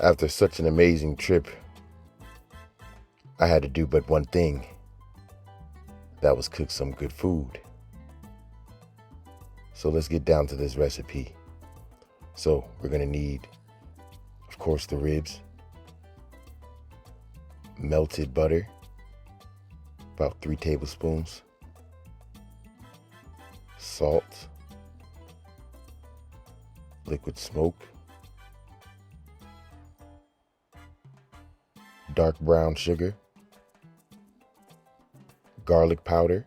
After such an amazing trip, I had to do but one thing. That was cook some good food. So let's get down to this recipe. So we're gonna need, of course, the ribs, melted butter, about 3 tablespoons, salt, liquid smoke, dark brown sugar, garlic powder,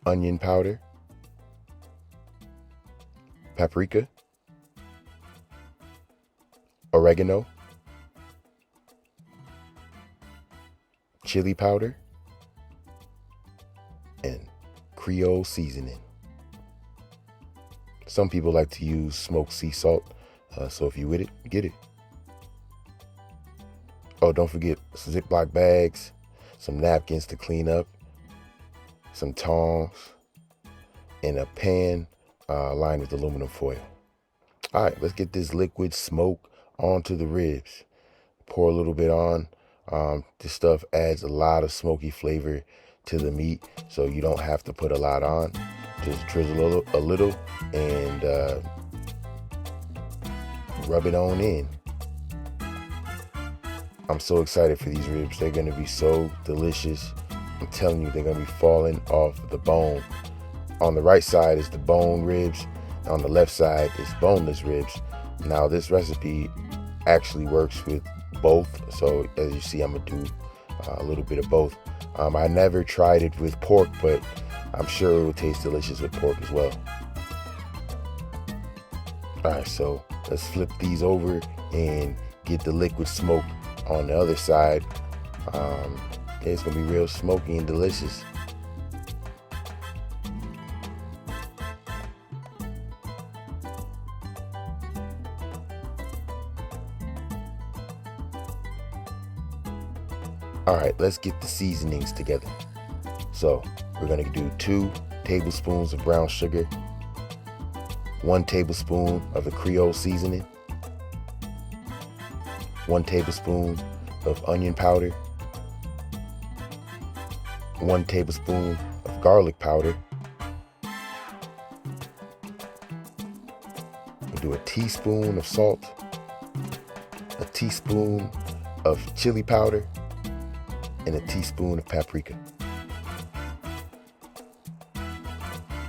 onion powder, paprika, oregano, chili powder, and Creole seasoning. Some people like to use smoked sea salt, so if you with it, get it. Oh, don't forget Ziploc bags, some napkins to clean up, some tongs, and a pan lined with aluminum foil. All right, let's get this liquid smoke onto the ribs. Pour a little bit on. This stuff adds a lot of smoky flavor to the meat, so you don't have to put a lot on. Just drizzle a little and rub it on in. I'm so excited for these ribs. They're gonna be so delicious. I'm telling you, they're gonna be falling off the bone. On the right side is the bone ribs. On the left side is boneless ribs. Now this recipe actually works with both. So as you see, I'm gonna do a little bit of both. I never tried it with pork, but I'm sure it would taste delicious with pork as well. All right, so let's flip these over and get the liquid smoke on the other side. It's gonna be real smoky and delicious. All right, let's get the seasonings together. So we're gonna do 2 tablespoons of brown sugar, 1 tablespoon of the Creole seasoning, 1 tablespoon of onion powder, 1 tablespoon of garlic powder. We'll do a teaspoon of salt, a teaspoon of chili powder, and a teaspoon of paprika.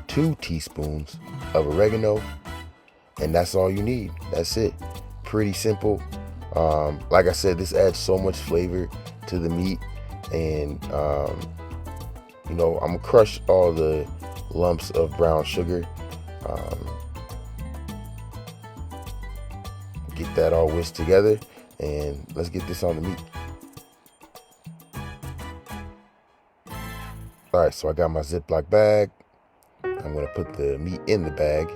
2 teaspoons of oregano, and that's all you need. That's it. Pretty simple. Like I said, this adds so much flavor to the meat, and I'm gonna crush all the lumps of brown sugar. Get that all whisked together, and let's get this on the meat. All right, so I got my Ziploc bag. I'm gonna put the meat in the bag.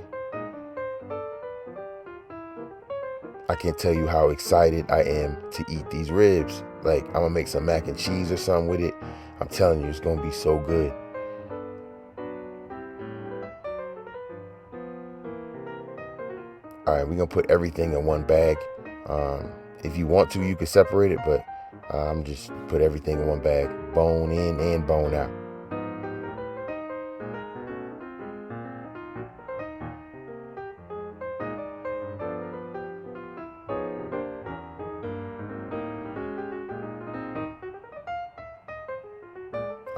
I can't tell you how excited I am to eat these ribs. Like, I'm gonna make some mac and cheese or something with it. I'm telling you, it's gonna be so good. All right, we're gonna put everything in one bag. If you want to, you can separate it, but I'm just put everything in one bag, bone in and bone out.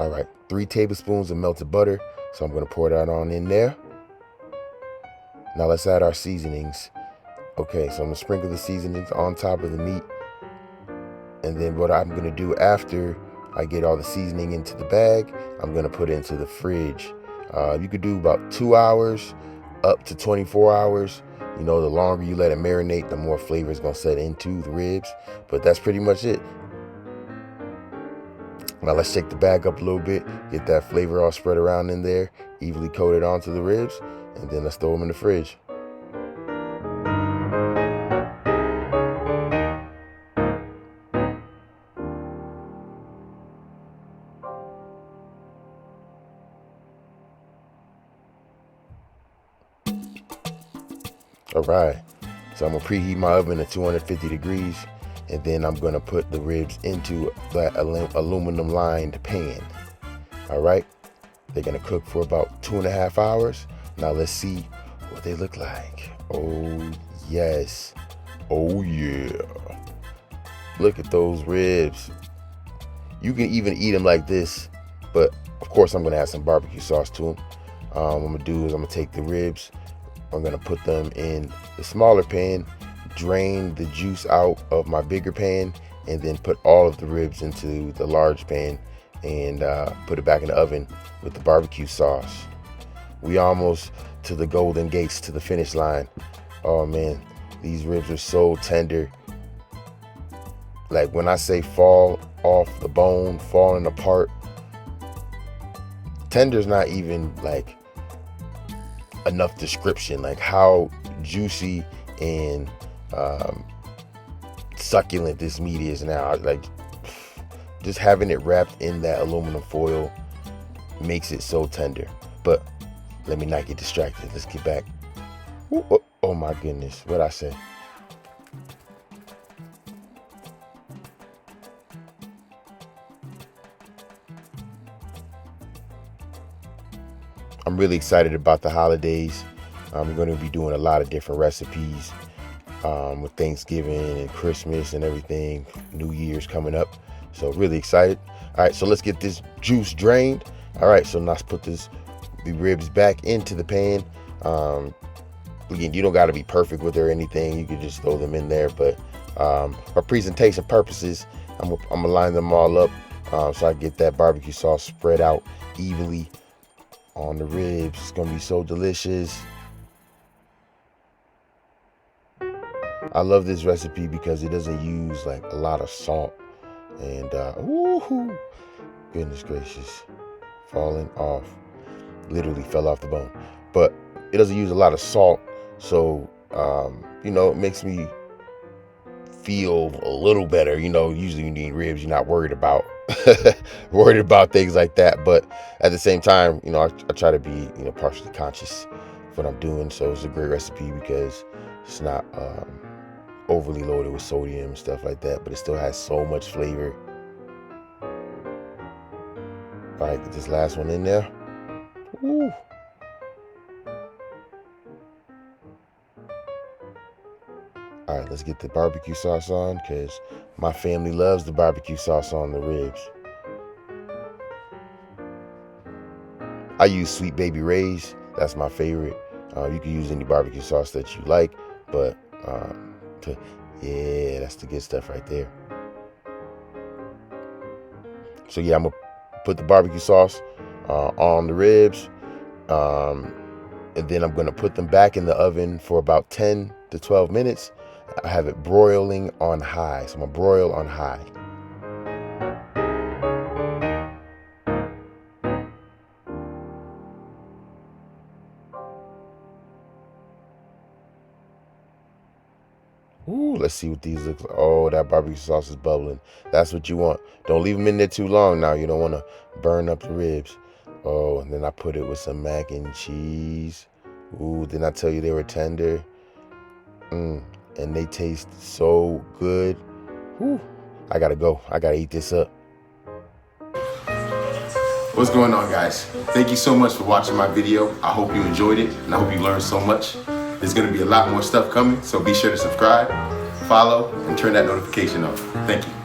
All right, 3 tablespoons of melted butter. So I'm gonna pour that on in there. Now let's add our seasonings. Okay, so I'm gonna sprinkle the seasonings on top of the meat. And then what I'm gonna do after I get all the seasoning into the bag, I'm gonna put it into the fridge. You could do about 2 hours up to 24 hours. The longer you let it marinate, the more flavor is gonna set into the ribs. But that's pretty much it. Now let's shake the bag up a little bit, get that flavor all spread around in there, evenly coated onto the ribs, and then let's throw them in the fridge. All right, So I'm gonna preheat my oven at 250 degrees, and then I'm gonna put the ribs into that aluminum lined pan. All right, they're gonna cook for about 2.5 hours. Now let's see what they look like. Oh yes, oh yeah. Look at those ribs. You can even eat them like this, but of course I'm gonna add some barbecue sauce to them. What I'm gonna do is I'm gonna take the ribs, I'm gonna put them in the smaller pan, drain the juice out of my bigger pan, and then put all of the ribs into the large pan and put it back in the oven with the barbecue sauce. We almost to the golden gates, to the finish line. Oh man, these ribs are so tender. Like when I say fall off the bone, falling apart, tender's not even like enough description, like how juicy and succulent this meat is now. Like just having it wrapped in that aluminum foil makes it so tender. But let me not get distracted. Let's get back. Ooh, oh my goodness, what'd I say? I'm really excited about the holidays. I'm going to be doing a lot of different recipes with Thanksgiving and Christmas and everything. New Year's coming up. So really excited. All right, so let's get this juice drained. All right, so now let's put the ribs back into the pan. Again, you don't got to be perfect with it or anything. You can just throw them in there. But for presentation purposes, I'm going to line them all up so I get that barbecue sauce spread out evenly on the ribs. It's gonna be so delicious. I love this recipe because it doesn't use like a lot of salt, and woohoo, goodness gracious, falling off, literally fell off the bone. But it doesn't use a lot of salt, so you know, it makes me feel a little better. You know, usually when you eat ribs, you're not worried about things like that. But at the same time, you know, I try to be, you know, partially conscious of what I'm doing. So it's a great recipe because it's not overly loaded with sodium and stuff like that, but it still has so much flavor. All right, get this last one in there. Woo. All right, let's get the barbecue sauce on because my family loves the barbecue sauce on the ribs. I use Sweet Baby Ray's. That's my favorite. You can use any barbecue sauce that you like, but yeah, that's the good stuff right there. So yeah, I'm gonna put the barbecue sauce on the ribs, and then I'm gonna put them back in the oven for about 10 to 12 minutes. I have it broiling on high, so I'm gonna broil on high. Ooh, let's see what these look like. Oh, that barbecue sauce is bubbling. That's what you want. Don't leave them in there too long now. You don't want to burn up the ribs. Oh, and then I put it with some mac and cheese. Ooh, didn't I tell you they were tender? And they taste so good. Whew. I gotta go. I gotta eat this up. What's going on, guys? Thank you so much for watching my video. I hope you enjoyed it, and I hope you learned so much. There's gonna be a lot more stuff coming, so be sure to subscribe, follow, and turn that notification on. Thank you.